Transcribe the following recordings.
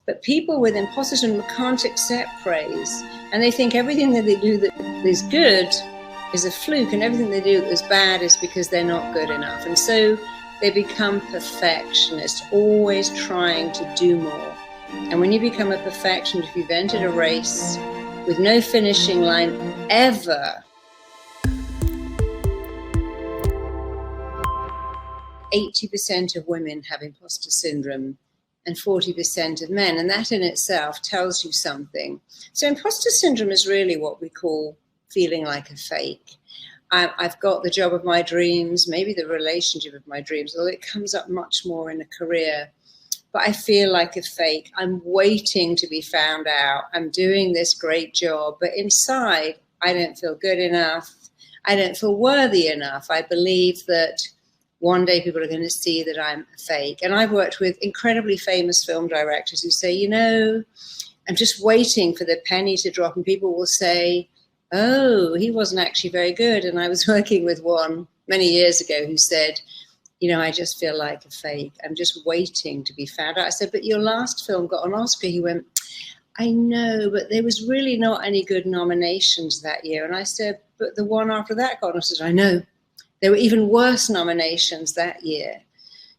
But people with imposter syndrome can't accept praise, and they think everything that they do that is good is a fluke, and everything they do that is bad is because they're not good enough. And so they become perfectionists, always trying to do more. And when you become a perfectionist, if you've entered a race with no finishing line ever, 80% of women have imposter syndrome and 40% of men. And that in itself tells you something. So imposter syndrome is really what we call feeling like a fake. I've got the job of my dreams, maybe the relationship of my dreams, although it comes up much more in a career. But I feel like a fake. I'm waiting to be found out. I'm doing this great job, but inside, I don't feel good enough. I don't feel worthy enough. I believe that one day people are going to see that I'm fake. And I've worked with incredibly famous film directors who say, you know, I'm just waiting for the penny to drop, and people will say, oh, he wasn't actually very good. And I was working with one many years ago who said, you know, I just feel like a fake. I'm just waiting to be found out. I said, but your last film got an Oscar. He went, I know, but there was really not any good nominations that year. And I said, but the one after that got an Oscar. I know. There were even worse nominations that year.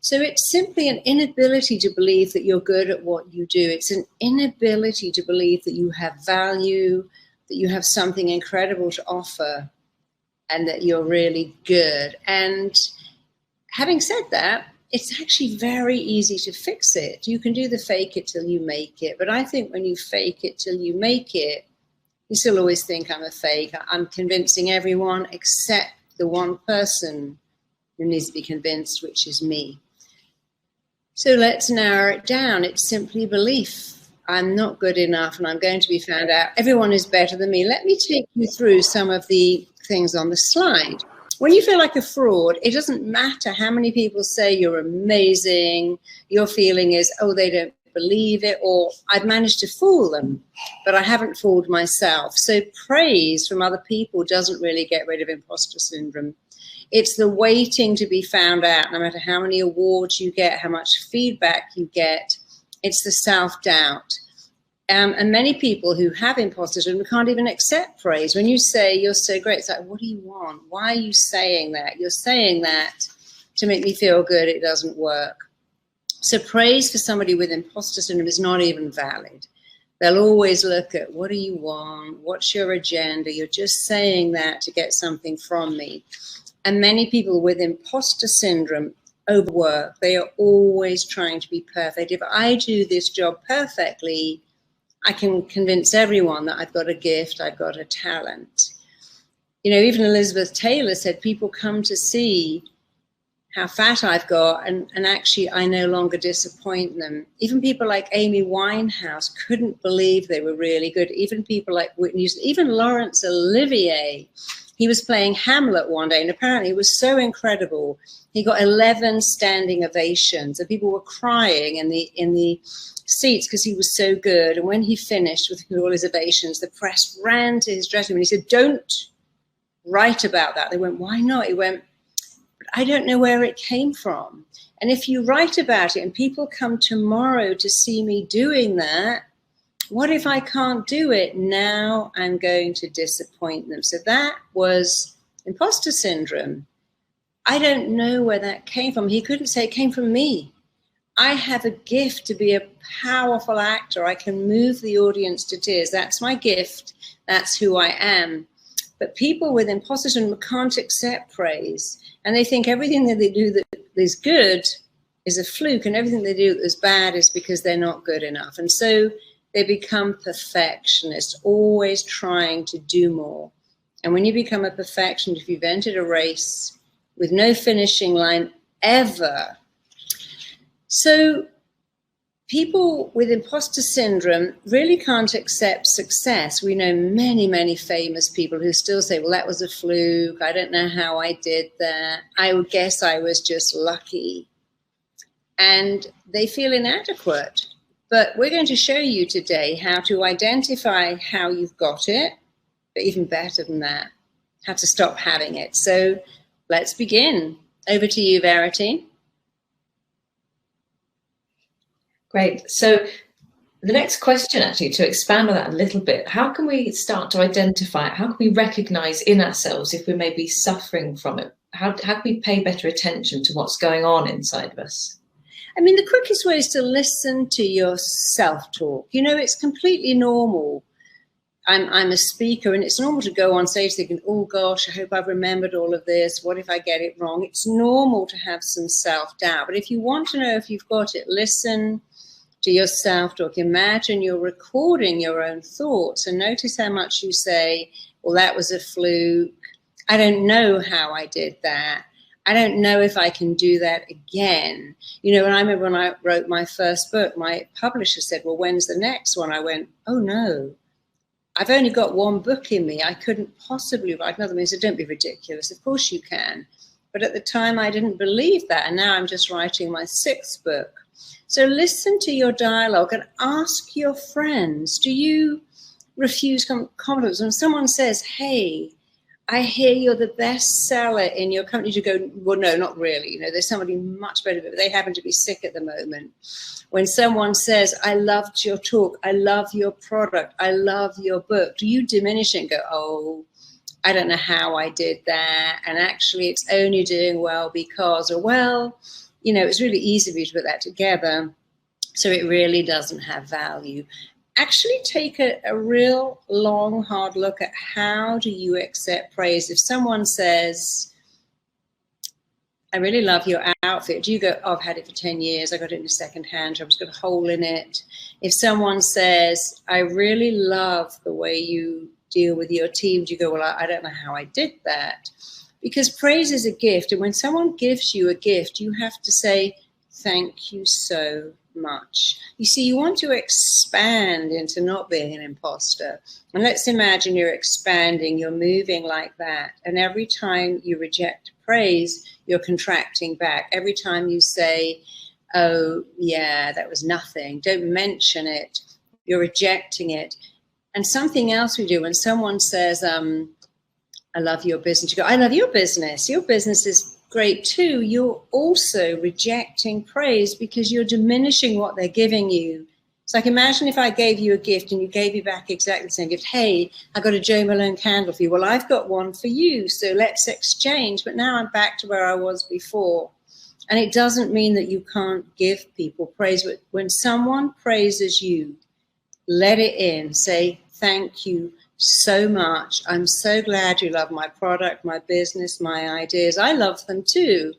So it's simply an inability to believe that you're good at what you do. It's an inability to believe that you have value, that you have something incredible to offer, and that you're really good. And having said that, it's actually very easy to fix it. You can do the fake it till you make it. But I think when you fake it till you make it, you still always think I'm a fake. I'm convincing everyone except the one person who needs to be convinced, which is me. So let's narrow it down. It's simply belief. I'm not good enough and I'm going to be found out. Everyone is better than me. Let me take you through some of the things on the slide. When you feel like a fraud, it doesn't matter how many people say you're amazing. Your feeling is, oh, they don't believe it, or I've managed to fool them, but I haven't fooled myself. So praise from other people doesn't really get rid of imposter syndrome. It's the waiting to be found out, no matter how many awards you get, how much feedback you get. It's the self-doubt. And many people who have imposter syndrome can't even accept praise. When you say you're so great, it's like, what do you want? Why are you saying that? You're saying that to make me feel good. It doesn't work. So praise for somebody with imposter syndrome is not even valid. They'll always look at, what do you want? What's your agenda? You're just saying that to get something from me. And many people with imposter syndrome overwork. They are always trying to be perfect. If I do this job perfectly, I can convince everyone that I've got a gift, I've got a talent. You know, even Elizabeth Taylor said people come to see how fat I've got, and actually I no longer disappoint them. Even people like Amy Winehouse couldn't believe they were really good. Even people like Whitney Houston, even Laurence Olivier, he was playing Hamlet one day, and apparently it was so incredible. He got 11 standing ovations, and people were crying in the seats because he was so good. And when he finished with all his ovations, the press ran to his dressing room and he said, don't write about that. They went, why not? He went, I don't know where it came from. And if you write about it and people come tomorrow to see me doing that, what if I can't do it? Now I'm going to disappoint them. So that was imposter syndrome. I don't know where that came from. He couldn't say it came from me. I have a gift to be a powerful actor. I can move the audience to tears. That's my gift. That's who I am. But people with imposter syndrome can't accept praise. And they think everything that they do that is good is a fluke, and everything they do that is bad is because they're not good enough. And so they become perfectionists, always trying to do more. And when you become a perfectionist, if you've entered a race with no finishing line ever. So people with imposter syndrome really can't accept success. We know many, many famous people who still say, well, that was a fluke. I don't know how I did that. I would guess I was just lucky. And they feel inadequate. But we're going to show you today how to identify how you've got it, but even better than that, how to stop having it. So let's begin. Over to you, Verity. Great. So The next question, actually, to expand on that a little bit, how can we start to identify it? How can we recognize in ourselves if we may be suffering from it? How can we pay better attention to what's going on inside of us? I mean, the quickest way is to listen to your self-talk. You know, it's completely normal. I'm a speaker, and it's normal to go on stage thinking, oh gosh, I hope I've remembered all of this. What if I get it wrong? It's normal to have some self-doubt. But if you want to know if you've got it, listen to your self-talk. Imagine you're recording your own thoughts and notice how much you say, well, that was a fluke. I don't know how I did that. I don't know if I can do that again. You know, and I remember when I wrote my first book, my publisher said, well, when's the next one? I went, oh no, I've only got one book in me. I couldn't possibly write another one. He said, don't be ridiculous. Of course you can. But at the time I didn't believe that. And now I'm just writing my 6th book. So listen to your dialogue and ask your friends, do you refuse compliments? When someone says, hey, I hear you're the best seller in your company, you go, well, no, not really. You know, there's somebody much better, but they happen to be sick at the moment. When someone says, I loved your talk, I love your product, I love your book, do you diminish it and go, oh, I don't know how I did that, and actually it's only doing well because, or well, you know, it's really easy for you to put that together, so it really doesn't have value. Actually take a real long, hard look at how do you accept praise. If someone says, I really love your outfit, do you go, oh, I've had it for 10 years, I got it in a second-hand job, it's got a hole in it. If someone says, I really love the way you deal with your team, do you go, well, I don't know how I did that? Because praise is a gift, and when someone gives you a gift, you have to say, thank you so much. You see, you want to expand into not being an imposter. And let's imagine you're expanding, you're moving like that. And every time you reject praise, you're contracting back. Every time you say, oh, yeah, that was nothing, don't mention it, you're rejecting it. And something else we do when someone says, I love your business, you go, I love your business. Your business is great too. You're also rejecting praise because you're diminishing what they're giving you. It's like, imagine if I gave you a gift and you gave me back exactly the same gift. Hey, I got a Jo Malone candle for you. Well, I've got one for you, so let's exchange. But now I'm back to where I was before. And it doesn't mean that you can't give people praise. But when someone praises you, let it in. Say, thank you so much. I'm so glad you love my product, my business, my ideas. I love them too.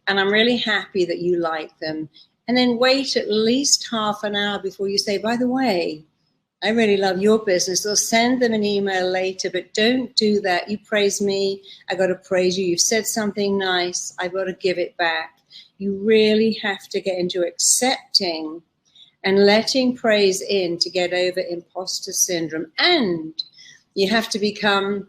And I'm really happy that you like them. And then wait at least half an hour before you say, by the way, I really love your business. Or send them an email later, but don't do that. You praise me, I got to praise you. You've said something nice, I've got to give it back. You really have to get into accepting and letting praise in to get over imposter syndrome. And you have to become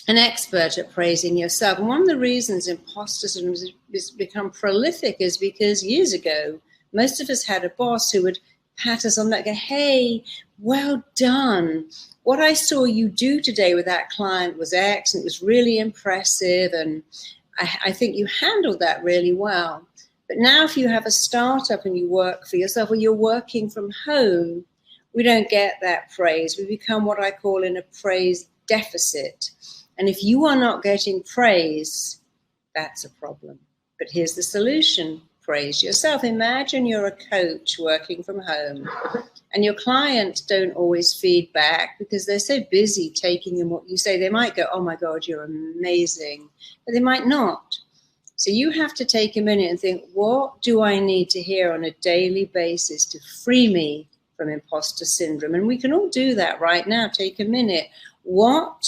an expert at praising yourself. And one of the reasons imposter syndrome has become prolific is because years ago, most of us had a boss who would pat us on the back, go, hey, well done. What I saw you do today with that client was X, and it was really impressive. And I think you handled that really well. But now if you have a startup and you work for yourself, or you're working from home, we don't get that praise. We become what I call in a praise deficit. And if you are not getting praise, that's a problem. But here's the solution. Praise yourself. Imagine you're a coach working from home and your clients don't always feed back because they're so busy taking in what you say. They might go, oh my God, you're amazing, but they might not. So you have to take a minute and think, what do I need to hear on a daily basis to free me from imposter syndrome? And we can all do that right now. Take a minute. What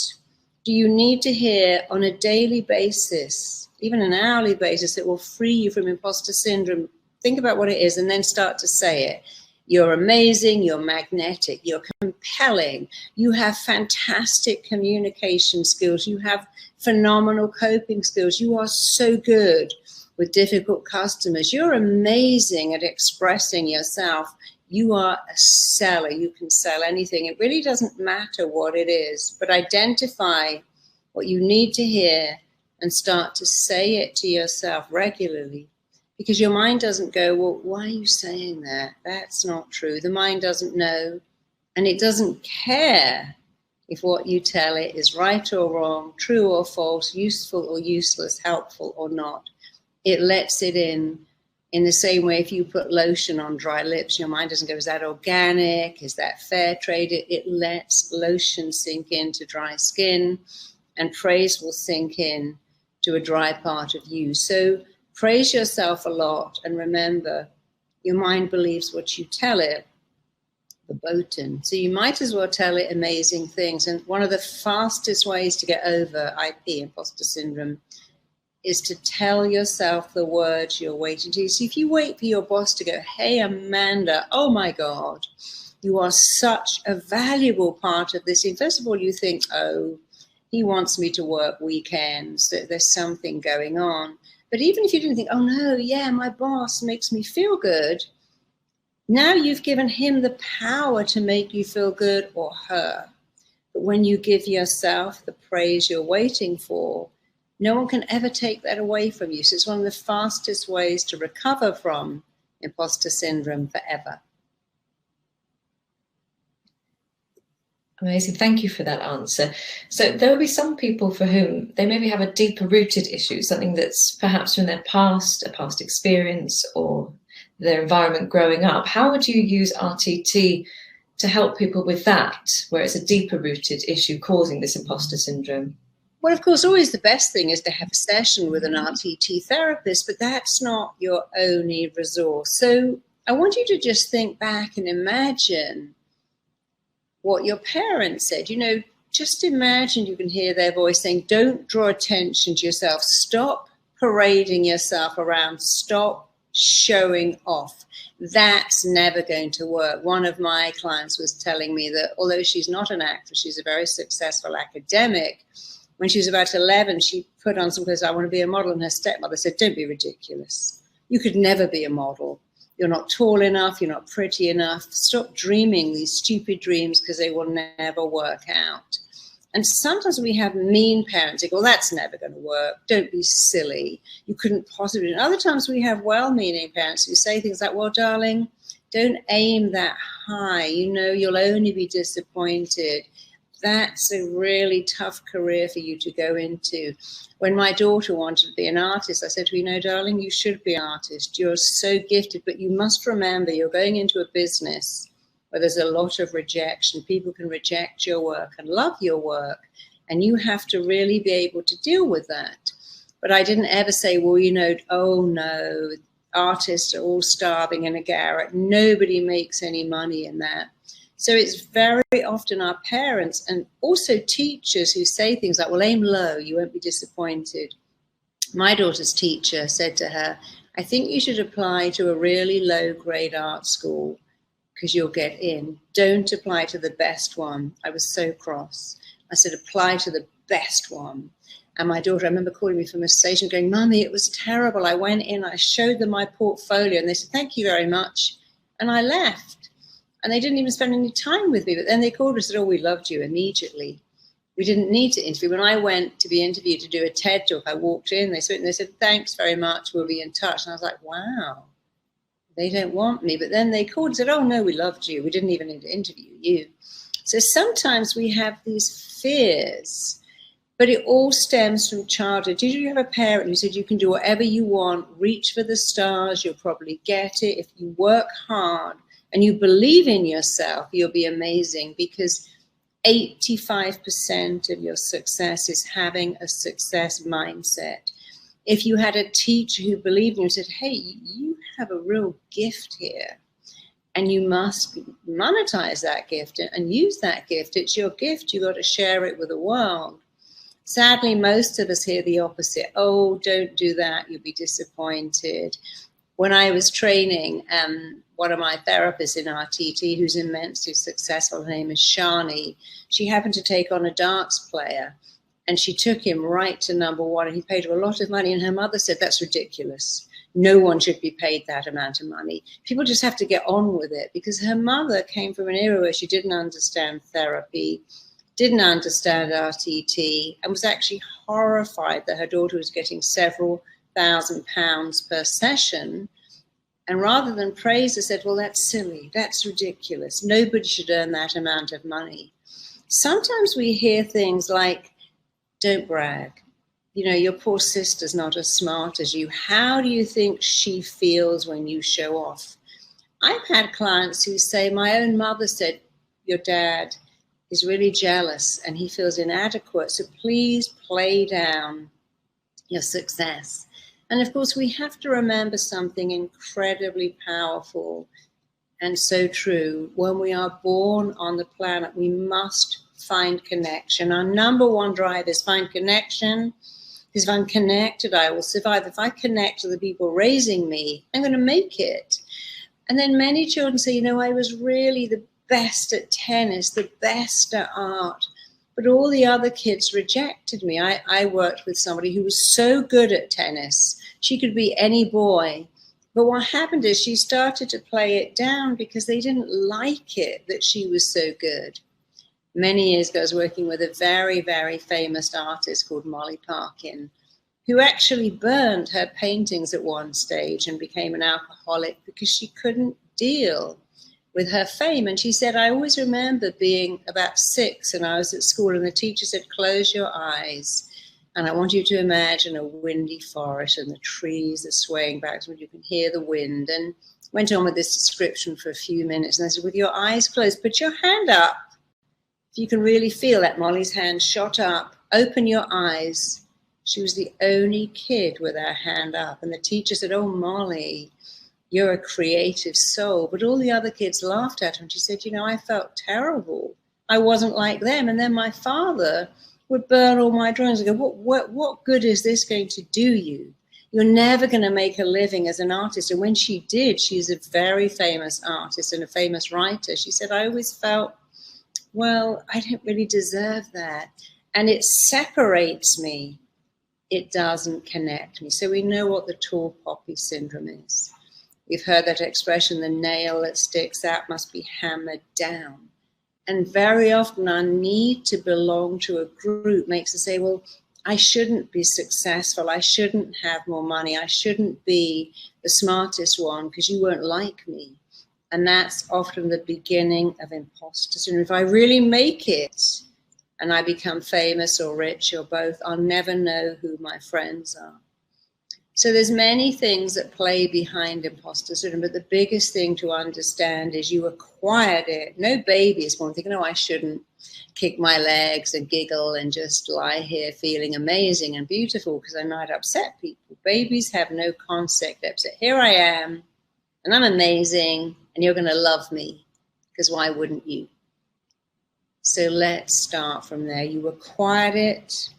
do you need to hear on a daily basis, even an hourly basis, that will free you from imposter syndrome? Think about what it is and then start to say it. You're amazing, you're magnetic, you're compelling, you have fantastic communication skills, you have phenomenal coping skills, you are so good with difficult customers, you're amazing at expressing yourself, you are a seller, you can sell anything. It really doesn't matter what it is, but identify what you need to hear and start to say it to yourself regularly. Because your mind doesn't go, well, why are you saying that? That's not true. The mind doesn't know, and it doesn't care if what you tell it is right or wrong, true or false, useful or useless, helpful or not. It lets it in the same way if you put lotion on dry lips, your mind doesn't go, is that organic? Is that fair trade? It lets lotion sink into dry skin, and praise will sink in to a dry part of you. So praise yourself a lot, and remember, your mind believes what you tell it, verboten. So you might as well tell it amazing things. And one of the fastest ways to get over IP, imposter syndrome, is to tell yourself the words you're waiting to. So if you wait for your boss to go, hey, Amanda, oh my God, you are such a valuable part of this. And first of all, you think, oh, he wants me to work weekends, that there's something going on. But even if you didn't think, oh no, yeah, my boss makes me feel good, now you've given him the power to make you feel good, or her. But when you give yourself the praise you're waiting for, no one can ever take that away from you. So it's one of the fastest ways to recover from imposter syndrome forever. Amazing. Thank you for that answer. So there will be some people for whom they maybe have a deeper rooted issue, something that's perhaps from their past, a past experience, or their environment growing up. How would you use RTT to help people with that, where it's a deeper rooted issue causing this imposter syndrome? Well, of course, always the best thing is to have a session with an RTT therapist, but that's not your only resource. So I want you to just think back and imagine what your parents said. You know, just imagine you can hear their voice saying, don't draw attention to yourself. Stop parading yourself around. Stop showing off. That's never going to work. One of my clients was telling me that although she's not an actress, she's a very successful academic. When she was about 11, she put on some clothes, I want to be a model, and her stepmother said, don't be ridiculous. You could never be a model. You're not tall enough, you're not pretty enough. Stop dreaming these stupid dreams because they will never work out. And sometimes we have mean parents who go, well, that's never going to work. Don't be silly. You couldn't possibly. And other times we have well-meaning parents who say things like, well, darling, don't aim that high. You know, you'll only be disappointed. That's a really tough career for you to go into. When my daughter wanted to be an artist, I said to her, you know, darling, you should be an artist. You're so gifted, but you must remember you're going into a business where there's a lot of rejection. People can reject your work and love your work, and you have to really be able to deal with that. But I didn't ever say, well, you know, oh no, artists are all starving in a garret. Nobody makes any money in that. So it's very often our parents and also teachers who say things like, well, aim low, you won't be disappointed. My daughter's teacher said to her, I think you should apply to a really low grade art school because you'll get in. Don't apply to the best one. I was so cross. I said, apply to the best one. And my daughter, I remember calling me from a station going, Mummy, it was terrible. I went in, I showed them my portfolio and they said, thank you very much. And I left. And they didn't even spend any time with me. But then they called and said, oh, we loved you immediately. We didn't need to interview. When I went to be interviewed to do a TED talk, I walked in, they said, thanks very much, we'll be in touch. And I was like, wow, they don't want me. But then they called and said, oh, no, we loved you. We didn't even need to interview you. So sometimes we have these fears, but it all stems from childhood. Did you have a parent who said you can do whatever you want, reach for the stars, you'll probably get it. If you work hard, and you believe in yourself, you'll be amazing, because 85% of your success is having a success mindset. If you had a teacher who believed in you and said, hey, you have a real gift here and you must monetize that gift and use that gift. It's your gift. You've got to share it with the world. Sadly, most of us hear the opposite. Oh, don't do that. You'll be disappointed. When I was training, one of my therapists in RTT, who's immensely successful, her name is Shani, she happened to take on a darts player and she took him right to number one and he paid her a lot of money. And her mother said, that's ridiculous. No one should be paid that amount of money. People just have to get on with it, because her mother came from an era where she didn't understand therapy, didn't understand RTT, and was actually horrified that her daughter was getting several £1,000 per session. And rather than praise, I said, well, that's silly. That's ridiculous. Nobody should earn that amount of money. Sometimes we hear things like, don't brag. You know, your poor sister's not as smart as you. How do you think she feels when you show off? I've had clients who say, my own mother said, your dad is really jealous and he feels inadequate. So please play down your success. And of course, we have to remember something incredibly powerful and so true. When we are born on the planet, we must find connection. Our number one drive is find connection. Because if I'm connected, I will survive. If I connect to the people raising me, I'm going to make it. And then many children say, you know, I was really the best at tennis, the best at art, but all the other kids rejected me. I worked with somebody who was so good at tennis. She could be any boy. But what happened is she started to play it down because they didn't like it that she was so good. Many years ago, I was working with a very, very famous artist called Molly Parkin, who actually burned her paintings at one stage and became an alcoholic because she couldn't deal with her fame. And she said, I always remember being about 6 and I was at school and the teacher said, close your eyes. And I want you to imagine a windy forest and the trees are swaying back so you can hear the wind. And went on with this description for a few minutes. And I said, with your eyes closed, put your hand up. If you can really feel that, Molly's hand shot up. Open your eyes. She was the only kid with her hand up. And the teacher said, oh, Molly, you're a creative soul. But all the other kids laughed at her. And she said, you know, I felt terrible. I wasn't like them. And then my father would burn all my drawings and go, what good is this going to do you? You're never going to make a living as an artist. And when she did, she's a very famous artist and a famous writer. She said, I always felt, well, I don't really deserve that. And it separates me. It doesn't connect me. So we know what the tall poppy syndrome is. We've heard that expression, the nail that sticks out must be hammered down. And very often our need to belong to a group makes us say, well, I shouldn't be successful. I shouldn't have more money. I shouldn't be the smartest one because you won't like me. And that's often the beginning of imposter syndrome. If I really make it and I become famous or rich or both, I'll never know who my friends are. So there's many things that play behind imposter syndrome, but the biggest thing to understand is you acquired it. No baby is born thinking, oh, I shouldn't kick my legs and giggle and just lie here feeling amazing and beautiful because I might upset people. Babies have no concept of upset. Here I am, and I'm amazing, and you're going to love me, because why wouldn't you? So let's start from there. You acquired it,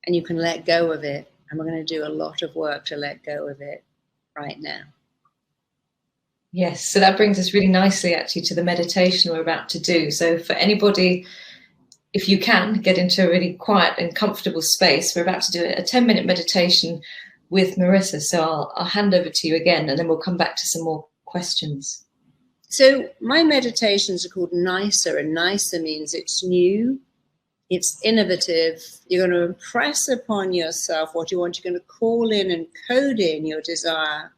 and you can let go of it. And we're going to do a lot of work to let go of it right now. Yes, so that brings us really nicely actually to the meditation we're about to do. So for anybody, if you can, get into a really quiet and comfortable space. We're about to do a 10-minute meditation with Marisa. So I'll hand over to you again, and then we'll come back to some more questions. So my meditations are called NICER, and NICER means it's new. It's innovative. You're going to impress upon yourself what you want. You're going to call in and code in your desire.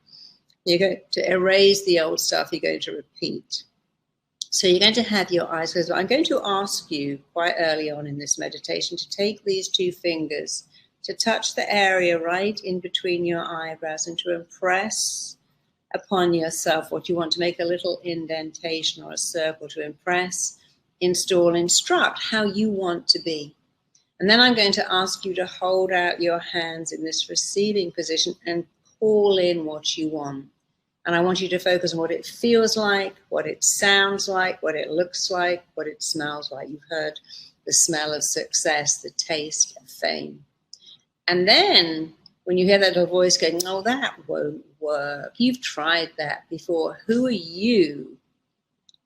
You're going to erase the old stuff. You're going to repeat. So you're going to have your eyes closed. I'm going to ask you quite early on in this meditation to take these 2 fingers, to touch the area right in between your eyebrows and to impress upon yourself what you want, to make a little indentation or a circle, to impress, install, instruct how you want to be. And then I'm going to ask you to hold out your hands in this receiving position and call in what you want. And I want you to focus on what it feels like, what it sounds like, what it looks like, what it smells like. You've heard the smell of success, the taste of fame. And then when you hear that little voice going, oh, that won't work. You've tried that before. Who are you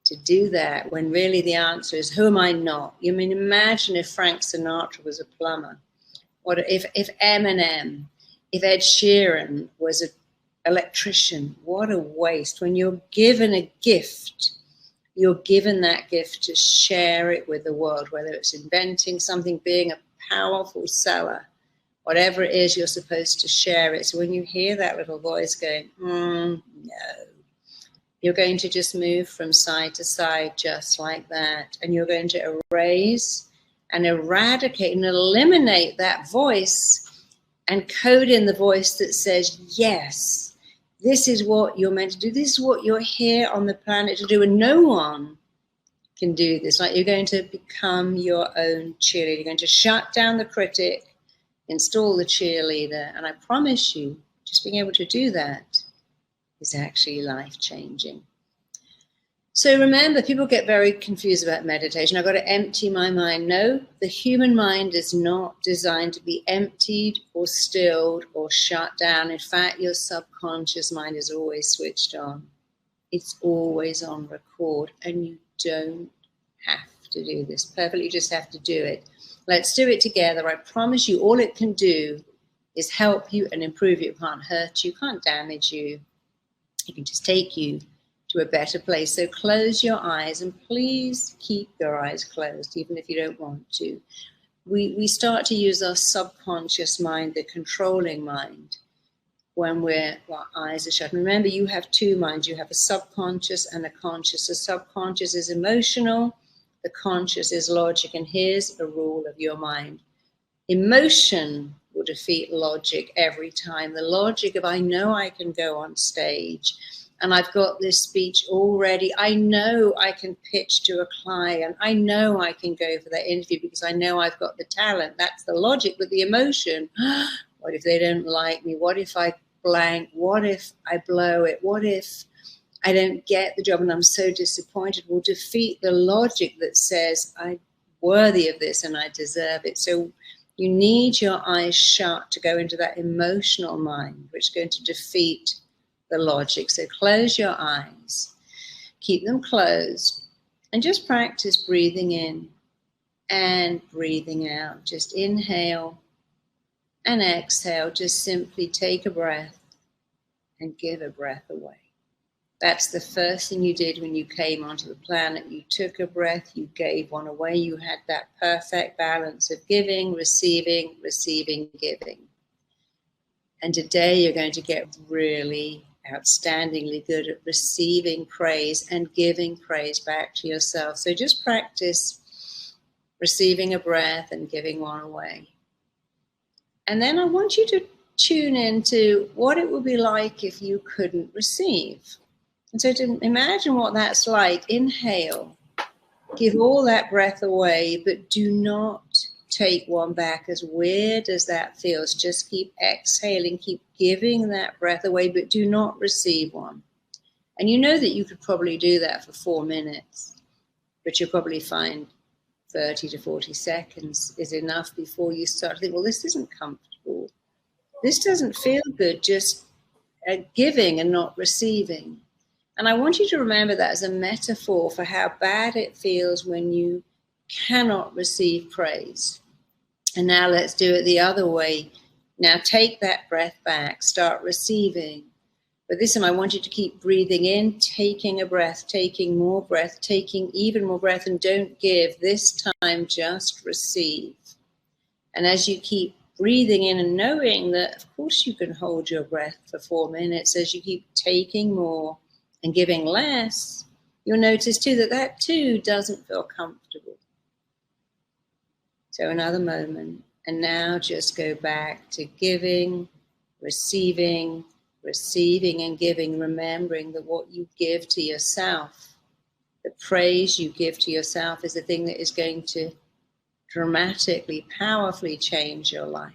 to do that when really the answer is, who am I not? You mean, imagine if Frank Sinatra was a plumber. What if Eminem, if Ed Sheeran was an electrician? What a waste. When you're given a gift, you're given that gift to share it with the world, whether it's inventing something, being a powerful seller, whatever it is, you're supposed to share it. So when you hear that little voice going, no, you're going to just move from side to side just like that. And you're going to erase and eradicate and eliminate that voice and code in the voice that says, yes, this is what you're meant to do. This is what you're here on the planet to do. And no one can do this. Like, you're going to become your own cheerleader. You're going to shut down the critic, install the cheerleader. And I promise you, just being able to do that is actually life-changing. So remember, people get very confused about meditation. I've got to empty my mind. No, the human mind is not designed to be emptied or stilled or shut down. In fact, your subconscious mind is always switched on. It's always on record, and you don't have to do this perfectly. You just have to do it. Let's do it together. I promise you, all it can do is help you and improve you. It can't hurt you, can't damage you. It can just take you to a better place. So close your eyes, and please keep your eyes closed, even if you don't want to. We start to use our subconscious mind, the controlling mind, when our eyes are shut. And remember, you have two minds. You have a subconscious and a conscious. The subconscious is emotional, the conscious is logic. And here's a rule of your mind. Emotion will defeat logic every time. The logic of, I know I can go on stage, and I've got this speech already. I know I can pitch to a client. I know I can go for that interview because I know I've got the talent. That's the logic. But the emotion, what if they don't like me? What if I blank? What if I blow it? What if I don't get the job and I'm so disappointed? Will defeat the logic that says I'm worthy of this and I deserve it. So you need your eyes shut to go into that emotional mind, which is going to defeat the logic. So close your eyes, keep them closed, and just practice breathing in and breathing out. Just inhale and exhale. Just simply take a breath and give a breath away. That's the first thing you did when you came onto the planet. You took a breath, you gave one away. You had that perfect balance of giving, receiving, receiving, giving. And today you're going to get really outstandingly good at receiving praise and giving praise back to yourself. So just practice receiving a breath and giving one away. And then I want you to tune into what it would be like if you couldn't receive. And so to imagine what that's like. Inhale, give all that breath away, but do not take one back. As weird as that feels, just keep exhaling, keep giving that breath away, but do not receive one. And you know that you could probably do that for 4 minutes, but you'll probably find 30 to 40 seconds is enough before you start to think, well, this isn't comfortable. This doesn't feel good, just giving and not receiving. And I want you to remember that as a metaphor for how bad it feels when you cannot receive praise. And now let's do it the other way. Now take that breath back, start receiving. But this time I want you to keep breathing in, taking a breath, taking more breath, taking even more breath, and don't give. This time just receive. And as you keep breathing in and knowing that, of course, you can hold your breath for 4 minutes, as you keep taking more and giving less, you'll notice too that too doesn't feel comfortable. So another moment, and now just go back to giving, receiving, receiving and giving, remembering that what you give to yourself, the praise you give to yourself, is the thing that is going to dramatically, powerfully change your life.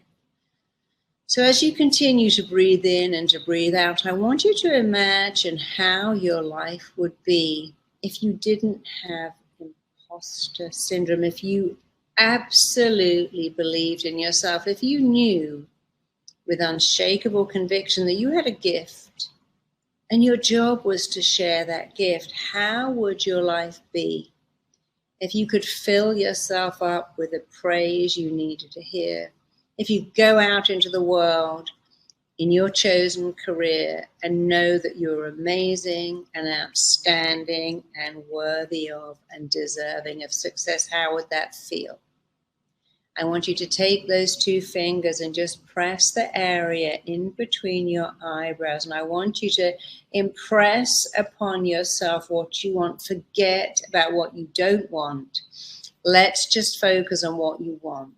So as you continue to breathe in and to breathe out, I want you to imagine how your life would be if you didn't have imposter syndrome, if you absolutely believed in yourself, if you knew with unshakable conviction that you had a gift and your job was to share that gift. How would your life be if you could fill yourself up with the praise you needed to hear? If you go out into the world in your chosen career and know that you're amazing and outstanding and worthy of and deserving of success, how would that feel? I want you to take those 2 fingers and just press the area in between your eyebrows. And I want you to impress upon yourself what you want. Forget about what you don't want. Let's just focus on what you want.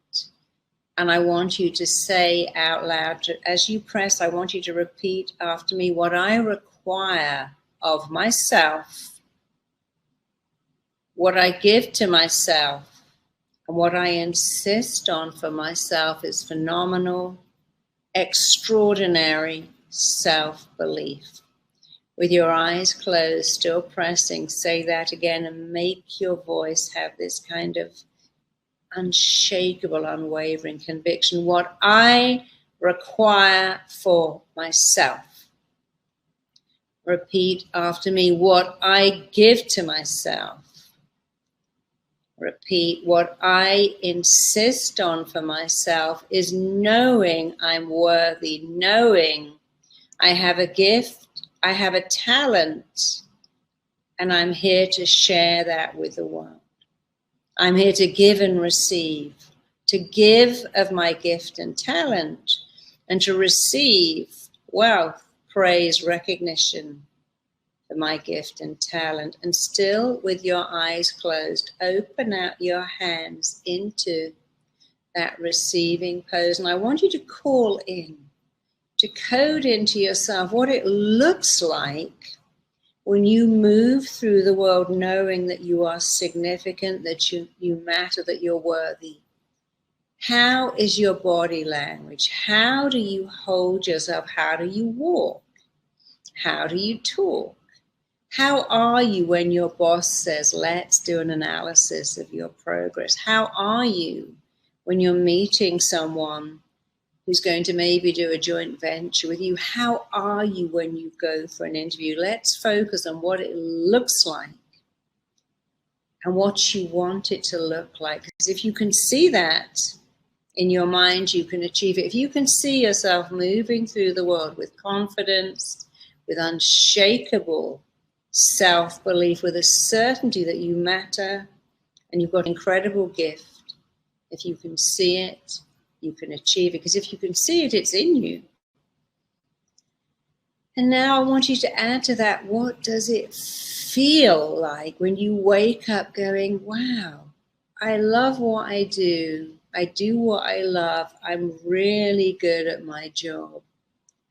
And I want you to say out loud, as you press, I want you to repeat after me, what I require of myself, what I give to myself, and what I insist on for myself is phenomenal, extraordinary self-belief. With your eyes closed, still pressing, say that again and make your voice have this kind of unshakable, unwavering conviction. What I require for myself. Repeat after me, what I give to myself. Repeat, what I insist on for myself is knowing I'm worthy, knowing I have a gift, I have a talent, and I'm here to share that with the world. I'm here to give and receive, to give of my gift and talent, and to receive wealth, praise, recognition for my gift and talent. And still with your eyes closed, open out your hands into that receiving pose. And I want you to call in, to code into yourself what it looks like when you move through the world knowing that you are significant, that you matter, that you're worthy. How is your body language? How do you hold yourself? How do you walk? How do you talk? How are you when your boss says, let's do an analysis of your progress? How are you when you're meeting someone who's going to maybe do a joint venture with you? How are you when you go for an interview? Let's focus on what it looks like and what you want it to look like. Because if you can see that in your mind, you can achieve it. If you can see yourself moving through the world with confidence, with unshakable self-belief, with a certainty that you matter and you've got an incredible gift, if you can see it, you can achieve it. Because if you can see it, it's in you. And now I want you to add to that, what does it feel like when you wake up going, wow, I love what I do. I do what I love. I'm really good at my job.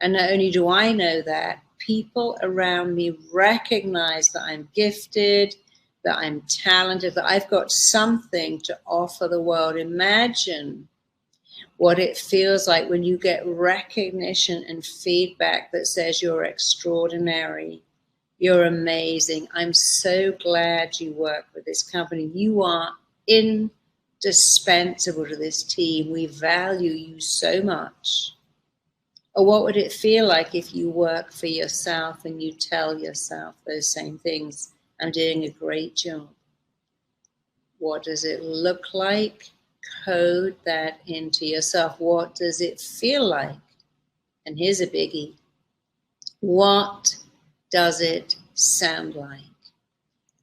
And not only do I know that, people around me recognize that I'm gifted, that I'm talented, that I've got something to offer the world. Imagine what it feels like when you get recognition and feedback that says you're extraordinary, you're amazing. I'm so glad you work with this company. You are indispensable to this team. We value you so much. Or what would it feel like if you work for yourself and you tell yourself those same things? I'm doing a great job. What does it look like? Code that into yourself. What does it feel like? And here's a biggie. What does it sound like?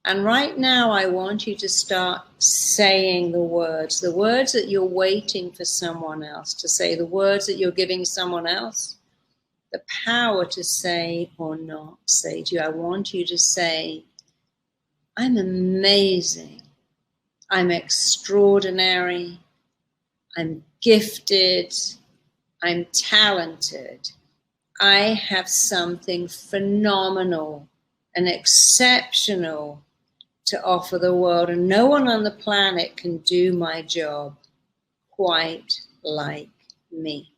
And right now I want you to start saying the words that you're waiting for someone else to say, the words that you're giving someone else the power to say or not say to you. I want you to say, I'm amazing. I'm extraordinary. I'm gifted. I'm talented. I have something phenomenal and exceptional to offer the world, and no one on the planet can do my job quite like me.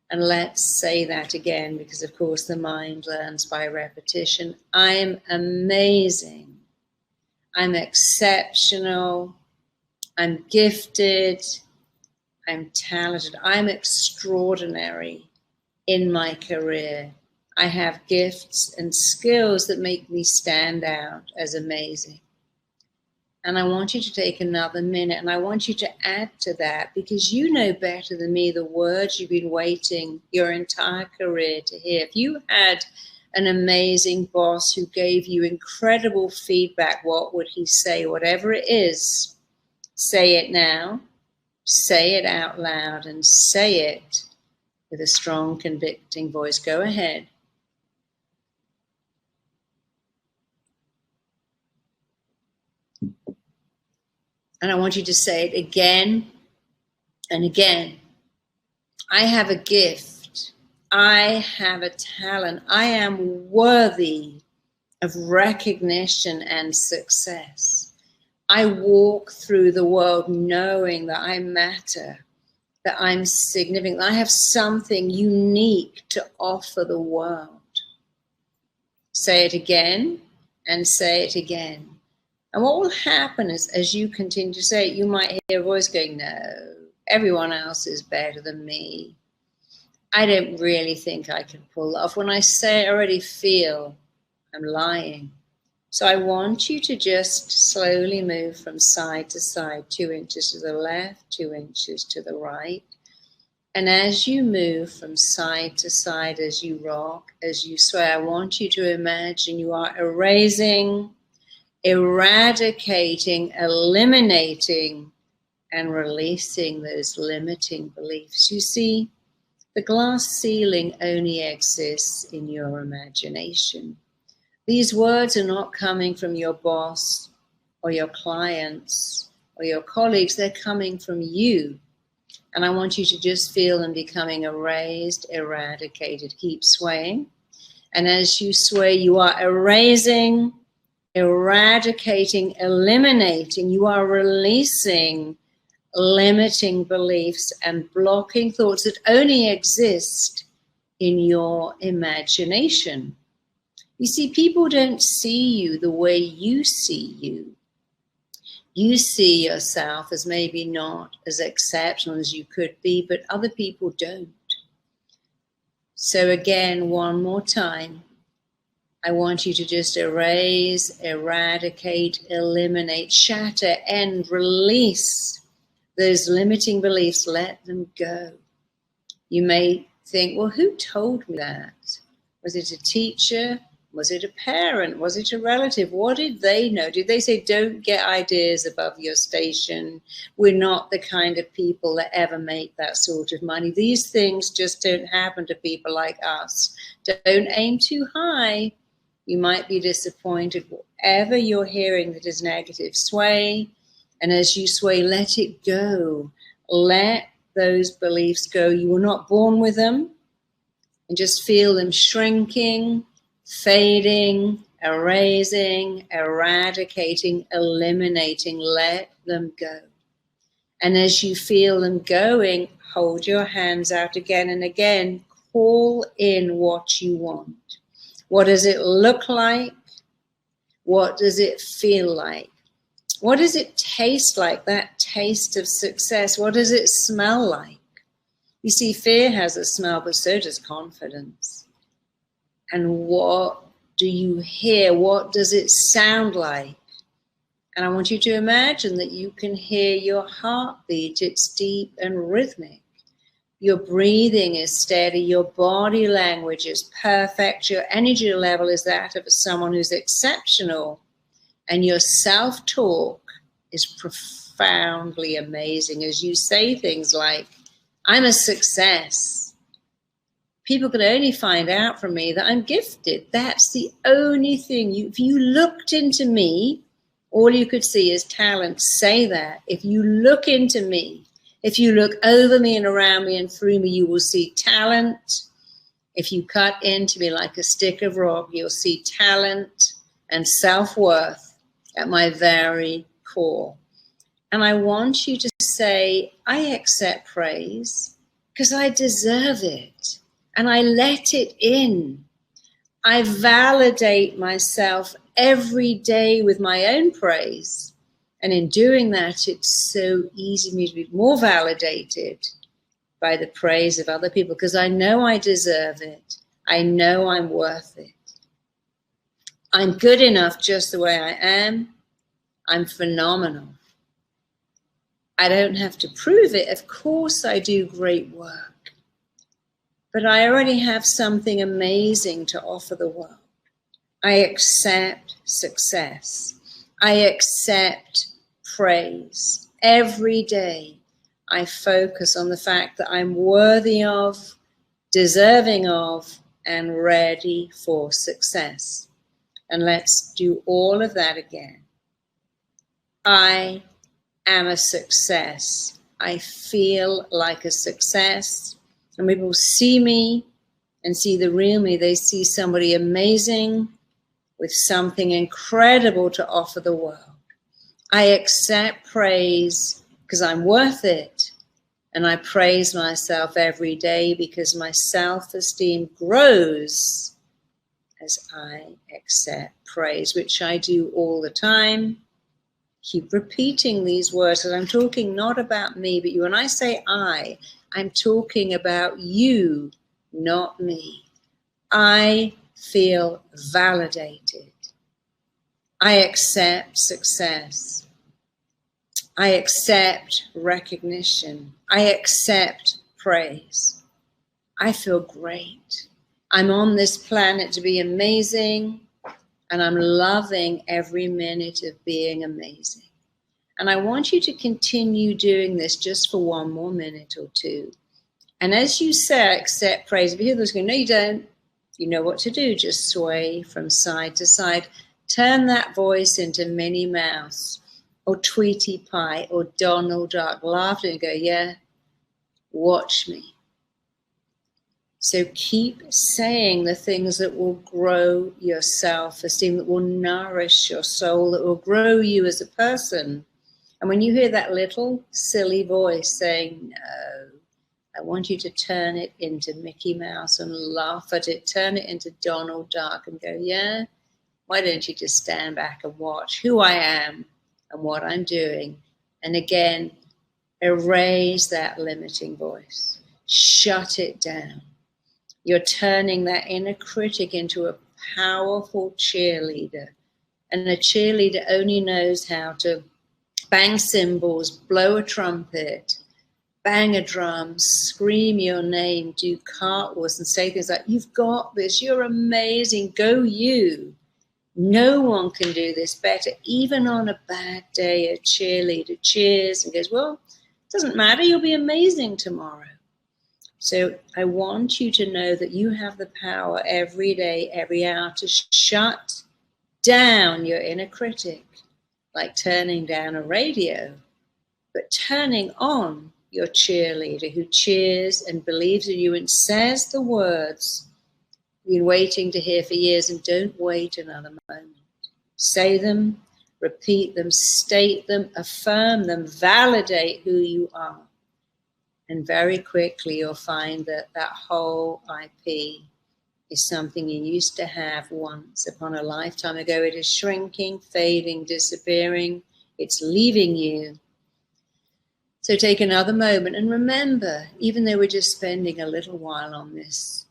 And let's say that again, because of course the mind learns by repetition. I'm amazing. I'm exceptional. I'm gifted. I'm talented. I'm extraordinary in my career. I have gifts and skills that make me stand out as amazing. And I want you to take another minute and I want you to add to that, because you know better than me the words you've been waiting your entire career to hear. If you had an amazing boss who gave you incredible feedback, what would he say? Whatever it is, say it now. Say it out loud and say it with a strong, convicting voice. Go ahead. And I want you to say it again and again. I have a gift. I have a talent. I am worthy of recognition and success. I walk through the world knowing that I matter, that I'm significant, that I have something unique to offer the world. Say it again and say it again. And what will happen is, as you continue to say it, you might hear a voice going, no, everyone else is better than me. I don't really think I can pull off. When I say it, I already feel I'm lying. So I want you to just slowly move from side to side, 2 inches to the left, 2 inches to the right. And as you move from side to side, as you rock, as you sway, I want you to imagine you are erasing, eradicating, eliminating, and releasing those limiting beliefs. You see, the glass ceiling only exists in your imagination. These words are not coming from your boss or your clients or your colleagues. They're coming from you. And I want you to just feel them becoming erased, eradicated. Keep swaying. And as you sway, you are erasing, eradicating, eliminating. You are releasing limiting beliefs and blocking thoughts that only exist in your imagination. You see, people don't see you the way you see you. You see yourself as maybe not as exceptional as you could be, but other people don't. So again, one more time, I want you to just erase, eradicate, eliminate, shatter, end, release those limiting beliefs. Let them go. You may think, well, who told me that? Was it a teacher? Was it a parent? Was it a relative? What did they know? Did they say, don't get ideas above your station? We're not the kind of people that ever make that sort of money. These things just don't happen to people like us. Don't aim too high. You might be disappointed. Whatever you're hearing that is negative, sway. And as you sway, let it go. Let those beliefs go. You were not born with them. And just feel them shrinking, fading, erasing, eradicating, eliminating. Let them go. And as you feel them going, hold your hands out again and again. Call in what you want. What does it look like? What does it feel like? What does it taste like, that taste of success? What does it smell like? You see, fear has a smell, but so does confidence. And what do you hear? What does it sound like? And I want you to imagine that you can hear your heartbeat. It's deep and rhythmic. Your breathing is steady. Your body language is perfect. Your energy level is that of someone who's exceptional. And your self-talk is profoundly amazing as you say things like, I'm a success. People can only find out from me that I'm gifted. That's the only thing. If you looked into me, all you could see is talent. Say that. If you look into me, if you look over me and around me and through me, you will see talent. If you cut into me like a stick of rock, you'll see talent and self-worth at my very core. And I want you to say, I accept praise because I deserve it. And I let it in. I validate myself every day with my own praise. And in doing that, it's so easy for me to be more validated by the praise of other people because I know I deserve it. I know I'm worth it. I'm good enough just the way I am. I'm phenomenal. I don't have to prove it. Of course I do great work. But I already have something amazing to offer the world. I accept success. I accept praise every day. I focus on the fact that I'm worthy of, deserving of, and ready for success. And let's do all of that again. I am a success. I feel like a success. And people see me and see the real me. They see somebody amazing with something incredible to offer the world. I accept praise because I'm worth it. And I praise myself every day because my self-esteem grows as I accept praise, which I do all the time. Keep repeating these words, and I'm talking not about me, but you. When I say I'm talking about you, not me. I feel validated. I accept success. I accept recognition. I accept praise. I feel great. I'm on this planet to be amazing, and I'm loving every minute of being amazing. And I want you to continue doing this just for one more minute or two. And as you say, accept praise, if you hear those going, no, you don't, you know what to do. Just sway from side to side. Turn that voice into Minnie Mouse or Tweety Pie or Donald Duck. Laugh and go, yeah, watch me. So keep saying the things that will grow your self-esteem, that will nourish your soul, that will grow you as a person. And when you hear that little silly voice saying, no, I want you to turn it into Mickey Mouse and laugh at it. Turn it into Donald Duck and go, yeah, why don't you just stand back and watch who I am and what I'm doing? And again, erase that limiting voice. Shut it down. You're turning that inner critic into a powerful cheerleader. And a cheerleader only knows how to bang cymbals, blow a trumpet, bang a drum, scream your name, do cartwheels, and say things like, you've got this, you're amazing, go you. No one can do this better. Even on a bad day, a cheerleader cheers and goes, well, it doesn't matter, you'll be amazing tomorrow. So I want you to know that you have the power every day, every hour to shut down your inner critic, like turning down a radio, but turning on your cheerleader who cheers and believes in you and says the words you've been waiting to hear for years, and don't wait another moment. Say them, repeat them, state them, affirm them, validate who you are. And very quickly you'll find that that whole IP is something you used to have once upon a lifetime ago. It is shrinking, fading, disappearing. It's leaving you. So take another moment and remember, even though we're just spending a little while on this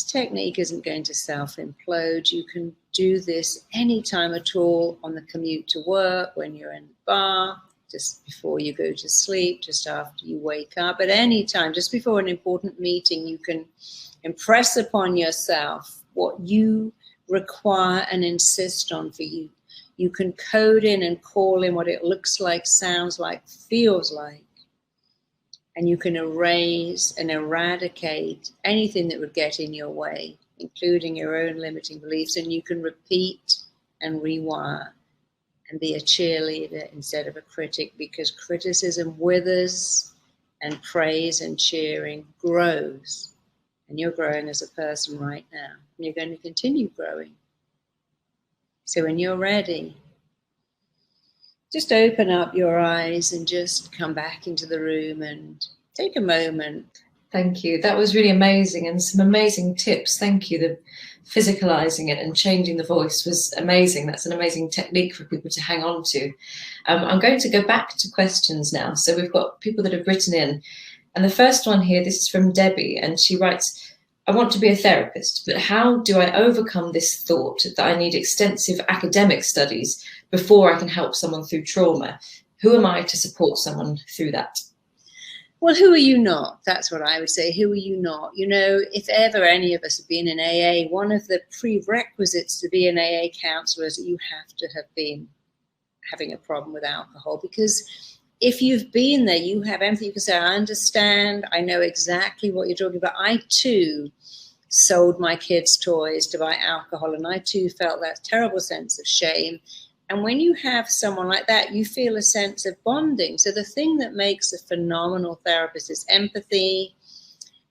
technique isn't going to self-implode. You can do this anytime at all, on the commute to work, when you're in the bar, just before you go to sleep, just after you wake up, at any time, just before an important meeting. You can impress upon yourself what you require and insist on for you. You can code in and call in what it looks like, sounds like, feels like. And you can erase and eradicate anything that would get in your way, including your own limiting beliefs. And you can repeat and rewire and be a cheerleader instead of a critic, because criticism withers and praise and cheering grows. And you're growing as a person right now. And you're going to continue growing. So when you're ready, just open up your eyes and just come back into the room and take a moment. Thank you. That was really amazing, and some amazing tips. Thank you. The physicalizing it and changing the voice was amazing. That's an amazing technique for people to hang on to. I'm going to go back to questions now. So we've got people that have written in. And the first one here, this is from Debbie, and she writes, I want to be a therapist, but how do I overcome this thought that I need extensive academic studies before I can help someone through trauma? Who am I to support someone through that? Well, who are you not? That's what I would say. Who are you not? You know, if ever any of us have been in AA, one of the prerequisites to be an AA counselor is that you have to have been having a problem with alcohol, because if you've been there, you have empathy. You can say, I understand. I know exactly what you're talking about. I too sold my kids' toys to buy alcohol, and I too felt that terrible sense of shame. And when you have someone like that, you feel a sense of bonding. So the thing that makes a phenomenal therapist is empathy,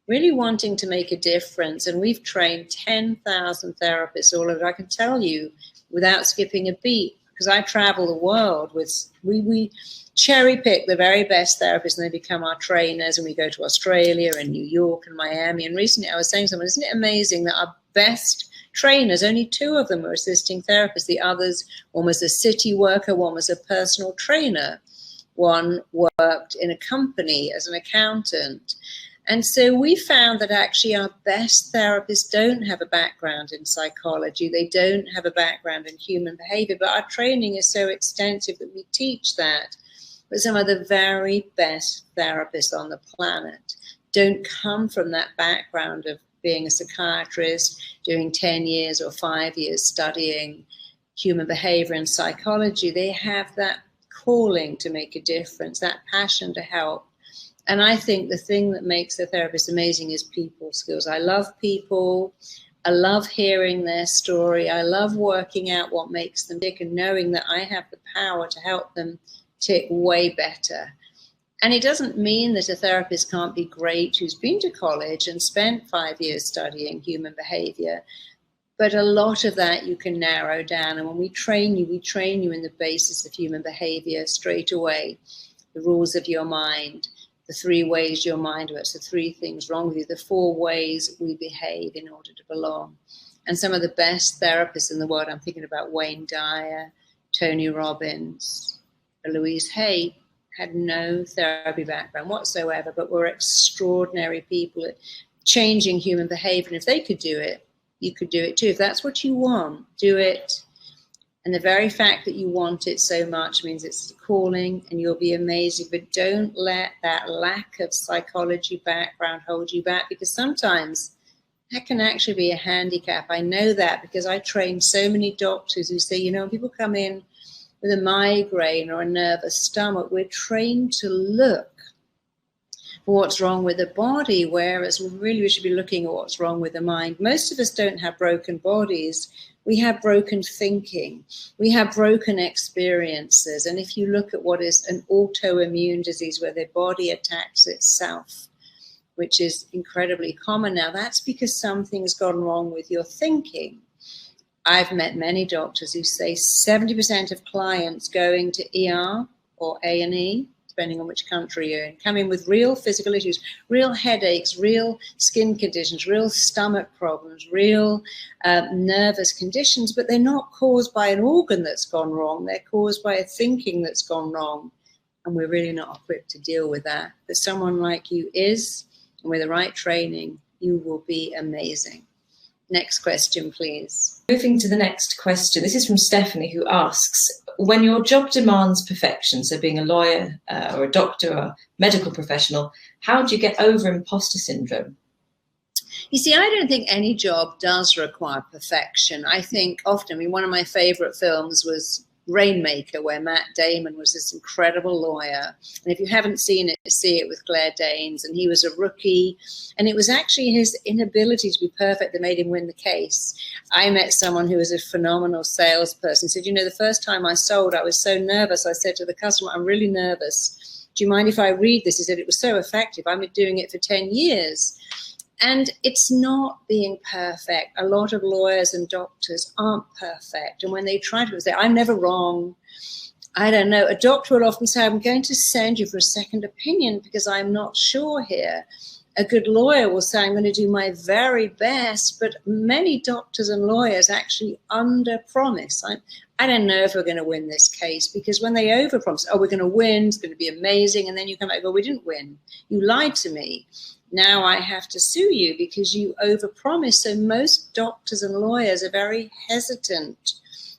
really wanting to make a difference. And we've trained 10,000 therapists all over. I can tell you without skipping a beat, because I travel the world with, we cherry pick the very best therapists and they become our trainers, and we go to Australia and New York and Miami. And recently I was saying to someone, isn't it amazing that our best trainers, only 2 of them were assisting therapists. The others, one was a city worker, one was a personal trainer, one worked in a company as an accountant. And so we found that actually our best therapists don't have a background in psychology. They don't have a background in human behavior, but our training is so extensive that we teach that. But some of the very best therapists on the planet don't come from that background of being a psychiatrist, doing 10 years or 5 years studying human behavior and psychology. They have that calling to make a difference, that passion to help. And I think the thing that makes a therapist amazing is people skills. I love people. I love hearing their story. I love working out what makes them tick and knowing that I have the power to help them tick way better. And it doesn't mean that a therapist can't be great who's been to college and spent 5 years studying human behavior. But a lot of that you can narrow down. And when we train you in the basis of human behavior straight away, the rules of your mind, the 3 ways your mind works, the 3 things wrong with you, the 4 ways we behave in order to belong. And some of the best therapists in the world, I'm thinking about Wayne Dyer, Tony Robbins, Louise Hay, had no therapy background whatsoever, but were extraordinary people at changing human behavior. And if they could do it, you could do it too. If that's what you want, do it. And the very fact that you want it so much means it's a calling and you'll be amazing. But don't let that lack of psychology background hold you back, because sometimes that can actually be a handicap. I know that because I train so many doctors who say, when people come in with a migraine or a nervous stomach, we're trained to look for what's wrong with the body, whereas we should be looking at what's wrong with the mind. Most of us don't have broken bodies. We have broken thinking. We have broken experiences. And if you look at what is an autoimmune disease where the body attacks itself, which is incredibly common now, that's because something's gone wrong with your thinking. I've met many doctors who say 70% of clients going to ER or A&E, depending on which country you're in, come in with real physical issues, real headaches, real skin conditions, real stomach problems, real nervous conditions, but they're not caused by an organ that's gone wrong. They're caused by a thinking that's gone wrong. And we're really not equipped to deal with that. But someone like you is, and with the right training, you will be amazing. Next question, please. Moving to the next question. This is from Stephanie, who asks, when your job demands perfection, so being a lawyer or a doctor or a medical professional, how do you get over imposter syndrome? You see, I don't think any job does require perfection. I think often, one of my favorite films was Rainmaker, where Matt Damon was this incredible lawyer. And if you haven't seen it, see it with Claire Danes. And he was a rookie. And it was actually his inability to be perfect that made him win the case. I met someone who was a phenomenal salesperson. He said, the first time I sold, I was so nervous. I said to the customer, I'm really nervous. Do you mind if I read this? He said, it was so effective. I've been doing it for 10 years. And it's not being perfect. A lot of lawyers and doctors aren't perfect. And when they try to say, I'm never wrong, I don't know. A doctor will often say, I'm going to send you for a second opinion because I'm not sure here. A good lawyer will say, I'm going to do my very best. But many doctors and lawyers actually under-promise. I don't know if we're going to win this case, because when they over-promise, we're going to win, it's going to be amazing. And then you come back and go, we didn't win. You lied to me. Now I have to sue you because you overpromised. So most doctors and lawyers are very hesitant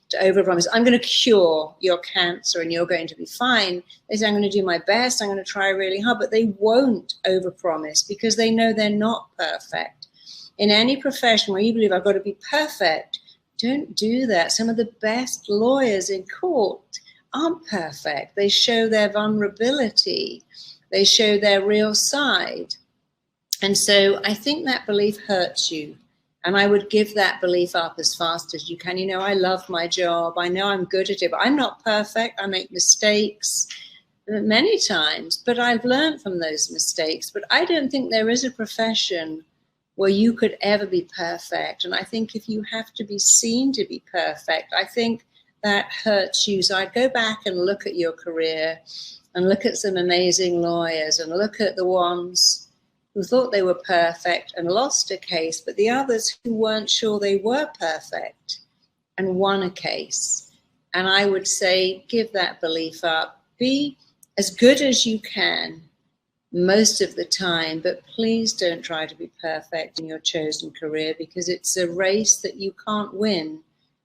to overpromise. I'm going to cure your cancer and you're going to be fine. They say, I'm going to do my best. I'm going to try really hard, but they won't overpromise because they know they're not perfect. In any profession where you believe I've got to be perfect, don't do that. Some of the best lawyers in court aren't perfect. They show their vulnerability. They show their real side. And so I think that belief hurts you. And I would give that belief up as fast as you can. You know, I love my job. I know I'm good at it, but I'm not perfect. I make mistakes many times, but I've learned from those mistakes. But I don't think there is a profession where you could ever be perfect. And I think if you have to be seen to be perfect, I think that hurts you. So I'd go back and look at your career and look at some amazing lawyers and look at the ones who thought they were perfect and lost a case, but the others who weren't sure they were perfect and won a case. And I would say, give that belief up. Be as good as you can most of the time, but please don't try to be perfect in your chosen career, because it's a race that you can't win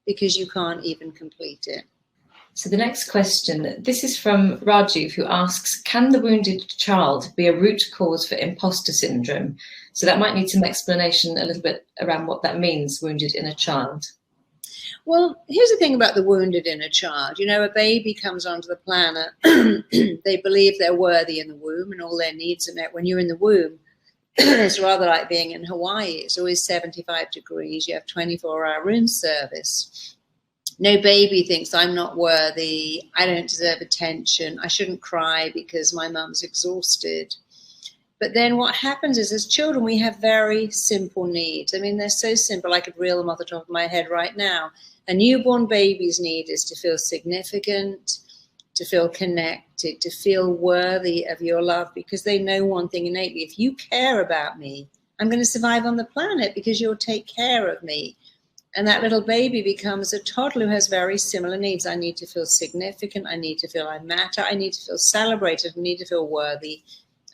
because you can't even complete it. So the next question, this is from Rajiv, who asks, can the wounded child be a root cause for imposter syndrome? So that might need some explanation a little bit around what that means, wounded inner child. Well, here's the thing about the wounded inner child. You know, a baby comes onto the planet, they believe they're worthy in the womb and all their needs are met. When you're in the womb, it's rather like being in Hawaii. It's always 75 degrees. You have 24-hour room service. No baby thinks I'm not worthy, I don't deserve attention, I shouldn't cry because my mum's exhausted. But then what happens is, as children, we have very simple needs. I mean, they're so simple, I could reel them off the top of my head right now. A newborn baby's need is to feel significant, to feel connected, to feel worthy of your love, because they know one thing innately: if you care about me, I'm going to survive on the planet because you'll take care of me. And that little baby becomes a toddler who has very similar needs. I need to feel significant. I need to feel I matter. I need to feel celebrated. I need to feel worthy.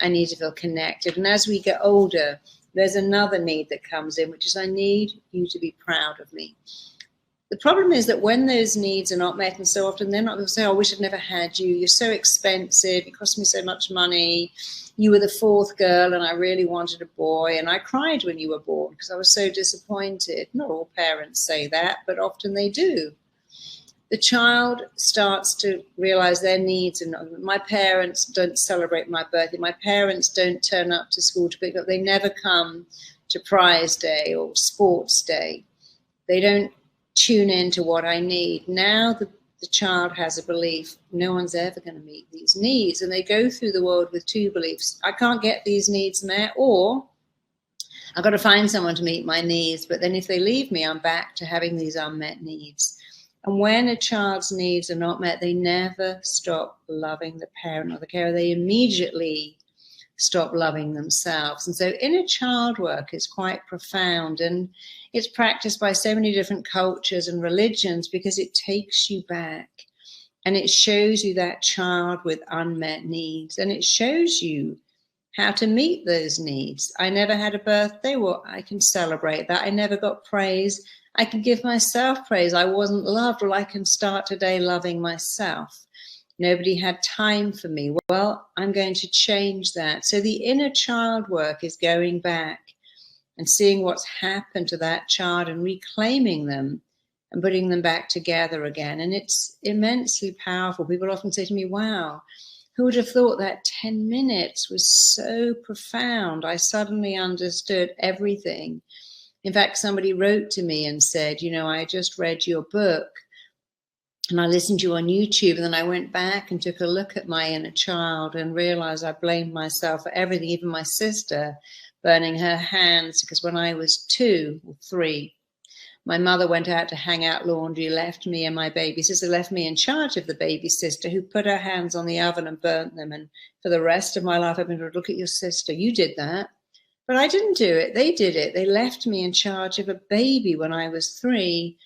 I need to feel connected. And as we get older, there's another need that comes in, which is I need you to be proud of me. The problem is that when those needs are not met, and so often they're not, they'll say, oh, I wish I'd never had you. You're so expensive. It cost me so much money. You were the fourth girl and I really wanted a boy. And I cried when you were born because I was so disappointed. Not all parents say that, but often they do. The child starts to realize their needs. And my parents don't celebrate my birthday. My parents don't turn up to school to pick up. They never come to prize day or sports day. They don't tune into what I need. Now the child has a belief, no one's ever going to meet these needs. And they go through the world with two beliefs. I can't get these needs met, or I've got to find someone to meet my needs. But then if they leave me, I'm back to having these unmet needs. And when a child's needs are not met, they never stop loving the parent or the carer. They immediately stop loving themselves. And so inner child work is quite profound, and it's practiced by so many different cultures and religions because it takes you back and it shows you that child with unmet needs, and it shows you how to meet those needs. I never had a birthday, well, I can celebrate that. I never got praise, I can give myself praise. I wasn't loved, well, I can start today loving myself. Nobody had time for me. Well, I'm going to change that. So the inner child work is going back and seeing what's happened to that child and reclaiming them and putting them back together again. And it's immensely powerful. People often say to me, wow, who would have thought that 10 minutes was so profound? I suddenly understood everything. In fact, somebody wrote to me and said, you know, I just read your book and I listened to you on YouTube, and then I went back and took a look at my inner child and realized I blamed myself for everything, even my sister burning her hands, because when I was 2 or 3, my mother went out to hang out laundry, left me and my baby sister, left me in charge of the baby sister, who put her hands on the oven and burnt them. And for the rest of my life, I've been told, look at your sister, you did that. But I didn't do it, they did it. They left me in charge of a baby when I was 3.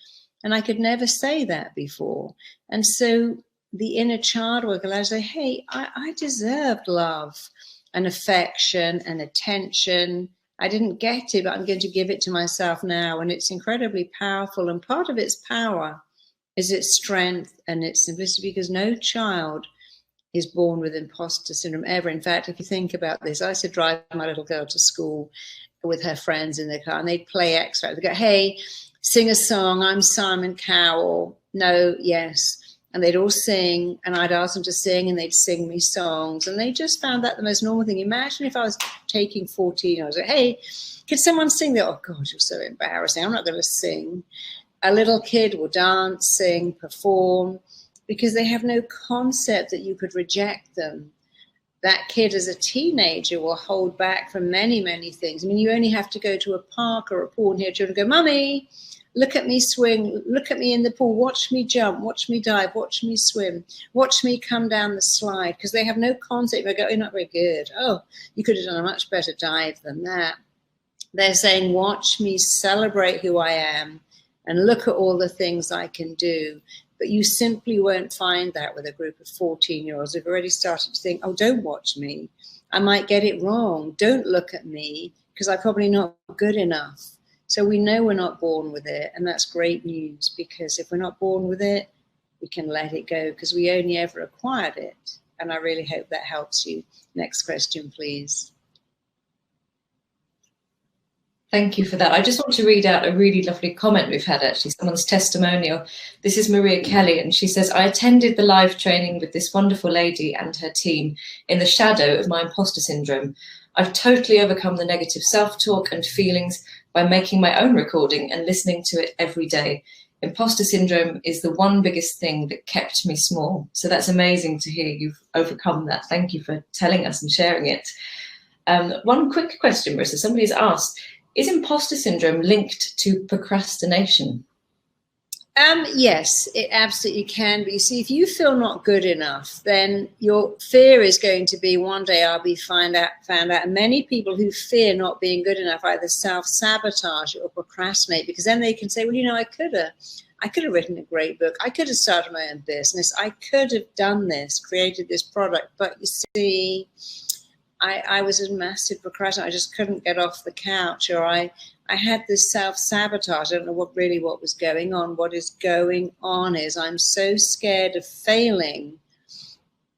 And I could never say that before. And so the inner child work allows you to say, hey, I deserved love and affection and attention. I didn't get it, but I'm going to give it to myself now. And it's incredibly powerful. And part of its power is its strength and its simplicity, because no child is born with imposter syndrome ever. In fact, if you think about this, I used to drive my little girl to school with her friends in the car, and they'd play X-Factor. They'd go, hey, sing a song, I'm Simon Cowell. No, yes. and they'd all sing, and I'd ask them to sing, and they'd sing me songs, and they just found that the most normal thing. Imagine if I was taking 14, I was like, hey, can someone sing that? Oh God, you're so embarrassing, I'm not going to sing. A little kid will dance, sing, perform, because they have no concept that you could reject them. That kid as a teenager will hold back from many, many things. I mean, you only have to go to a park or a pool and hear children go, Mummy, look at me swing, look at me in the pool, watch me jump, watch me dive, watch me swim, watch me come down the slide, because they have no concept. They go, you're not very good. Oh, you could have done a much better dive than that. They're saying, watch me celebrate who I am and look at all the things I can do. But you simply won't find that with a group of 14-year-olds who've already started to think, oh, don't watch me. I might get it wrong. Don't look at me because I'm probably not good enough. So we know we're not born with it. And that's great news, because if we're not born with it, we can let it go because we only ever acquired it. And I really hope that helps you. Next question, please. Thank you for that. I just want to read out a really lovely comment we've had, actually, someone's testimonial. This is Maria Kelly, and she says, I attended the live training with this wonderful lady and her team in the shadow of my imposter syndrome. I've totally overcome the negative self-talk and feelings by making my own recording and listening to it every day. Imposter syndrome is the one biggest thing that kept me small. So that's amazing to hear you've overcome that. Thank you for telling us and sharing it. One quick question, Marisa. Somebody's asked, is imposter syndrome linked to procrastination? Yes, it absolutely can be. You see, if you feel not good enough, then your fear is going to be one day I'll be found out. And many people who fear not being good enough either self-sabotage or procrastinate, because then they can say, well, you know, I could have written a great book. I could have started my own business. I could have done this, created this product. But you see, I was a massive procrastinator. I just couldn't get off the couch, or I had this self-sabotage. I don't know what was going on. What is going on is I'm so scared of failing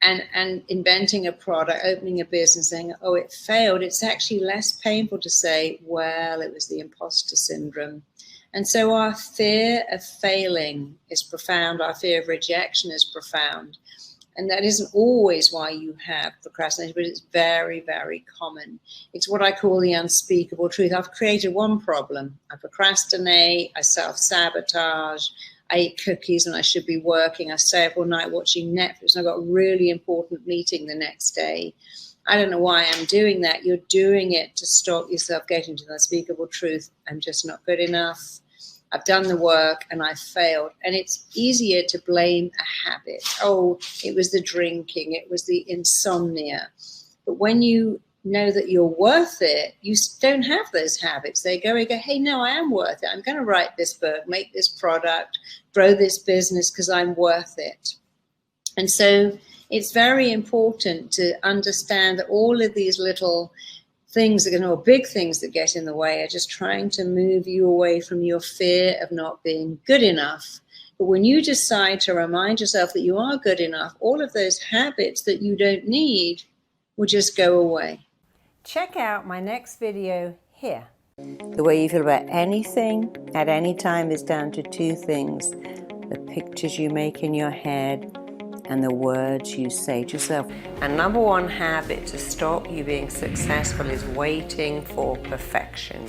and inventing a product, opening a business, saying, oh, it failed. It's actually less painful to say, well, it was the imposter syndrome. And so our fear of failing is profound. Our fear of rejection is profound. And that isn't always why you have procrastination, but it's very, very common. It's what I call the unspeakable truth. I've created one problem. I procrastinate, I self-sabotage, I eat cookies when I should be working, I stay up all night watching Netflix, and I've got a really important meeting the next day. I don't know why I'm doing that. You're doing it to stop yourself getting to the unspeakable truth. I'm just not good enough. I've done the work and I failed. And it's easier to blame a habit. Oh, it was the drinking, it was the insomnia. But when you know that you're worth it, you don't have those habits. They go, hey, no, I am worth it. I'm going to write this book, make this product, grow this business because I'm worth it. And so it's very important to understand that all of these little things or big things that get in the way are just trying to move you away from your fear of not being good enough. But when you decide to remind yourself that you are good enough, all of those habits that you don't need will just go away. Check out my next video here. The way you feel about anything at any time is down to two things: the pictures you make in your head and the words you say to yourself. And number one habit to stop you being successful is waiting for perfection.